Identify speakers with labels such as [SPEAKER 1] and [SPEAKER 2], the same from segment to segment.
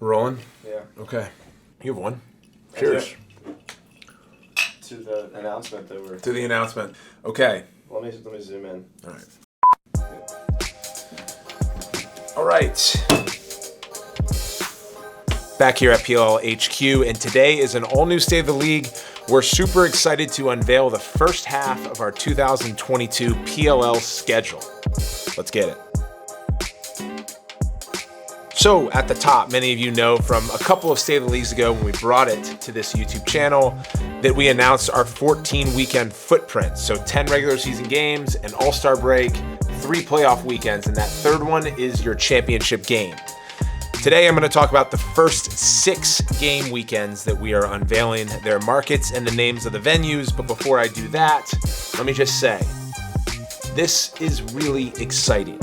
[SPEAKER 1] Rolling?
[SPEAKER 2] Yeah.
[SPEAKER 1] Okay. You have one. Cheers.
[SPEAKER 2] To the announcement that we're...
[SPEAKER 1] To the announcement. Okay.
[SPEAKER 2] Let me zoom in.
[SPEAKER 1] All right. All right. Back here at PLL HQ, and today is an all-new State of the League. We're super excited to unveil the first half of our 2022 PLL schedule. Let's get it. So at the top, many of you know from a couple of State of the Leagues ago when we brought it to this YouTube channel that we announced our 14 weekend footprint. So 10 regular season games, an all-star break, 3 playoff weekends, and that third one is your championship game. Today, I'm going to talk about the first 6 game weekends that we are unveiling, their markets and the names of the venues. But before I do that, let me just say, this is really exciting.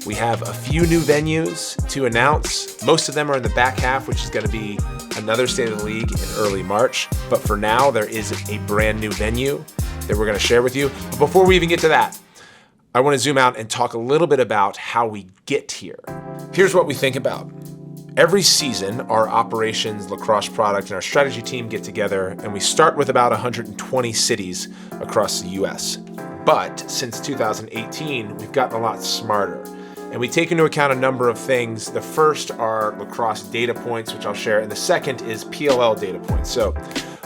[SPEAKER 1] We have a few new venues to announce. Most of them are in the back half, which is going to be another State of the League in early March. But for now, there is a brand new venue that we're going to share with you. But before we even get to that, I want to zoom out and talk a little bit about how we get here. Here's what we think about. Every season, our operations, lacrosse product, and our strategy team get together, and we start with about 120 cities across the US. But since 2018, we've gotten a lot smarter. And we take into account a number of things. The first are lacrosse data points, which I'll share, and the second is PLL data points. So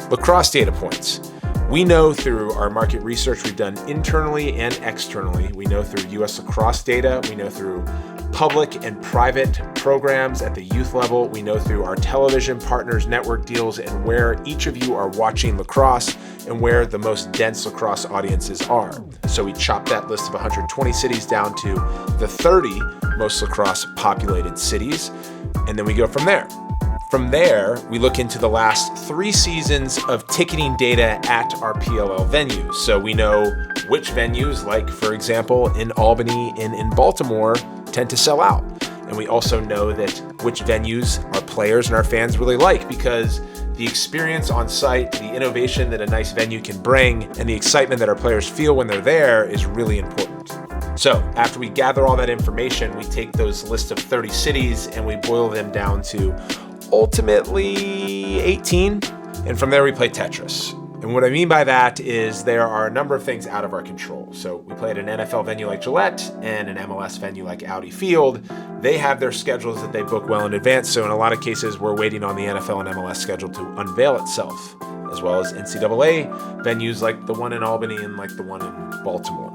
[SPEAKER 1] lacrosse data points. We know through our market research we've done internally and externally. We know through US lacrosse data. We know through public and private programs at the youth level. We know through our television partners, network deals, and where each of you are watching lacrosse and where the most dense lacrosse audiences are. So we chop that list of 120 cities down to the 30 most lacrosse populated cities, and then we go from there. From there, we look into the last 3 seasons of ticketing data at our PLL venues. So we know which venues, like for example, in Albany and in Baltimore, tend to sell out. And we also know that which venues our players and our fans really like, because the experience on site, the innovation that a nice venue can bring, and the excitement that our players feel when they're there is really important. So after we gather all that information, we take those list of 30 cities and we boil them down to ultimately 18. And from there we play Tetris. And what I mean by that is there are a number of things out of our control. So we play at an NFL venue like Gillette and an MLS venue like Audi Field. They have their schedules that they book well in advance. So in a lot of cases, we're waiting on the NFL and MLS schedule to unveil itself, as well as NCAA venues like the one in Albany and like the one in Baltimore.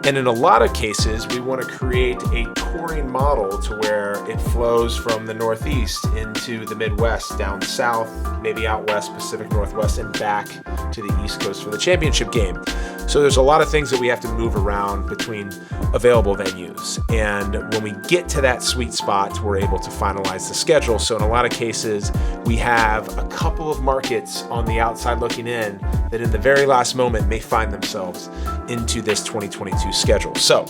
[SPEAKER 1] And in a lot of cases, we want to create a touring model to where it flows from the Northeast into the Midwest, down south, maybe out west, Pacific Northwest, and back to the East Coast for the championship game. So there's a lot of things that we have to move around between available venues. And when we get to that sweet spot, we're able to finalize the schedule. So in a lot of cases, we have a couple of markets on the outside looking in that in the very last moment may find themselves into this 2022 schedule. So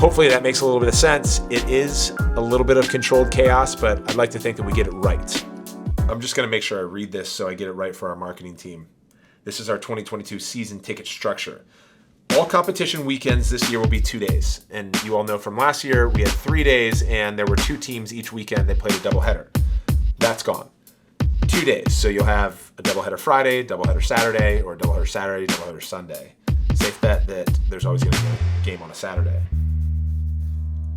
[SPEAKER 1] hopefully that makes a little bit of sense. It is a little bit of controlled chaos, but I'd like to think that we get it right. I'm just going to make sure I read this so I get it right for our marketing team. This is our 2022 season ticket structure. All competition weekends this year will be 2 days. And you all know from last year, we had 3 days and there were 2 teams each weekend that played a doubleheader. That's gone. 2 days. So you'll have a doubleheader Friday, doubleheader Saturday, or a doubleheader Saturday, doubleheader Sunday. Safe bet that there's always going to be a game on a Saturday.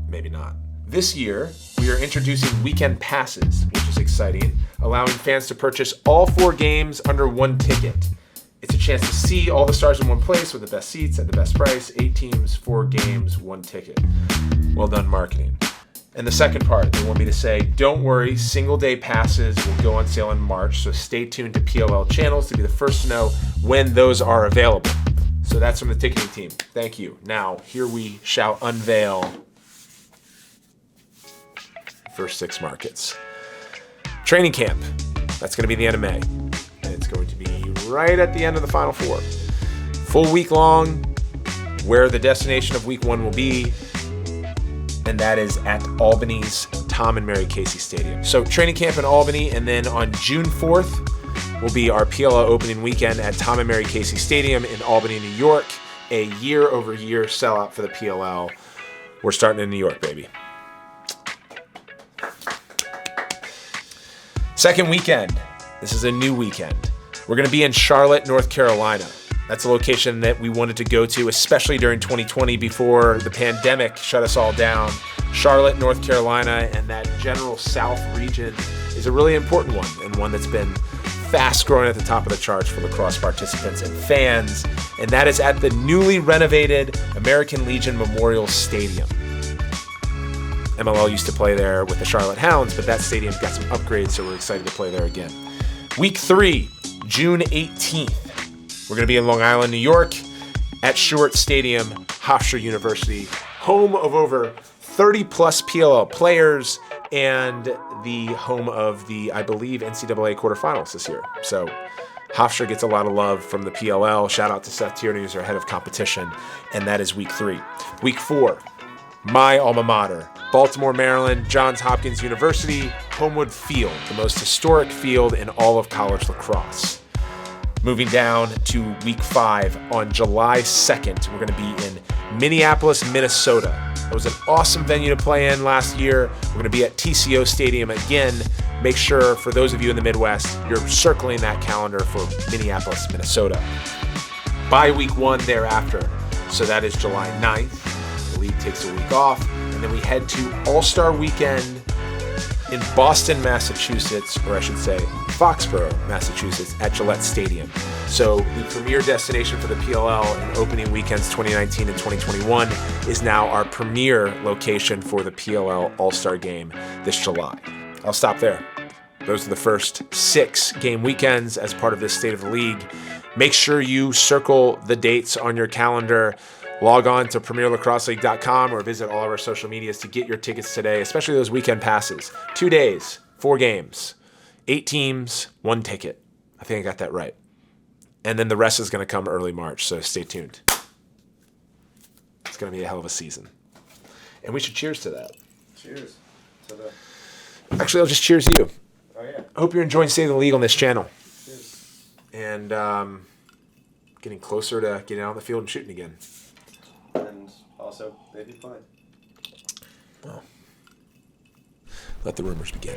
[SPEAKER 1] Maybe not. This year, we are introducing weekend passes, which is exciting, allowing fans to purchase all 4 games under 1 ticket. It's a chance to see all the stars in one place with the best seats at the best price, 8 teams, 4 games, 1 ticket. Well done, marketing. And the second part, they want me to say, don't worry, single day passes will go on sale in March, so stay tuned to PLL channels to be the first to know when those are available. So that's from the ticketing team. Thank you. Now, here we shall unveil first 6 markets. Training camp, that's going to be the end of May. And it's going to be right at the end of the Final Four. Full week long, where the destination of week 1 will be, and that is at Albany's Tom and Mary Casey Stadium. So training camp in Albany, and then on June 4th will be our PLL opening weekend at Tom and Mary Casey Stadium in Albany, New York, a year-over-year sellout for the PLL. We're starting in New York, baby. Second weekend. This is a new weekend. We're going to be in Charlotte, North Carolina. That's a location that we wanted to go to, especially during 2020 before the pandemic shut us all down. Charlotte, North Carolina, and that general South region is a really important one, and one that's been fast growing at the top of the charts for lacrosse participants and fans, and that is at the newly renovated American Legion Memorial Stadium. MLL used to play there with the Charlotte Hounds, but that stadium's got some upgrades, so we're excited to play there again. Week 3, June 18th. We're going to be in Long Island, New York, at Stewart Stadium, Hofstra University, home of over 30-plus PLL players, and the home of the, I believe, NCAA quarterfinals this year. So Hofstra gets a lot of love from the PLL. Shout out to Seth Tierney, who's our head of competition, and that is week 3. Week 4, my alma mater, Baltimore, Maryland, Johns Hopkins University, Homewood Field, the most historic field in all of college lacrosse. Moving down to week 5, on July 2nd, we're going to be in Minneapolis, Minnesota. It was an awesome venue to play in last year. We're going to be at TCO Stadium again. Make sure, for those of you in the Midwest, you're circling that calendar for Minneapolis, Minnesota. By week 1 thereafter, so that is July 9th. The league takes a week off, and then we head to All-Star Weekend in Boston, Massachusetts, or I should say Foxborough, Massachusetts, at Gillette Stadium. So the premier destination for the PLL in opening weekends 2019 and 2021 is now our premier location for the PLL All-Star Game this July. I'll stop there. Those are the first 6 game weekends as part of this State of the League. Make sure you circle the dates on your calendar. Log on to PremierLacrosseLeague.com or visit all of our social medias to get your tickets today, especially those weekend passes. 2 days, 4 games, 8 teams, 1 ticket. I think I got that right. And then the rest is going to come early March, so stay tuned. It's going to be a hell of a season. And we should cheers to that.
[SPEAKER 2] Cheers to the.
[SPEAKER 1] Actually, I'll just cheers you.
[SPEAKER 2] Oh, yeah.
[SPEAKER 1] I hope you're enjoying State of the League on this channel.
[SPEAKER 2] Cheers.
[SPEAKER 1] And getting closer to getting out on the field and shooting again.
[SPEAKER 2] And also, maybe fun.
[SPEAKER 1] Well, let the rumors begin.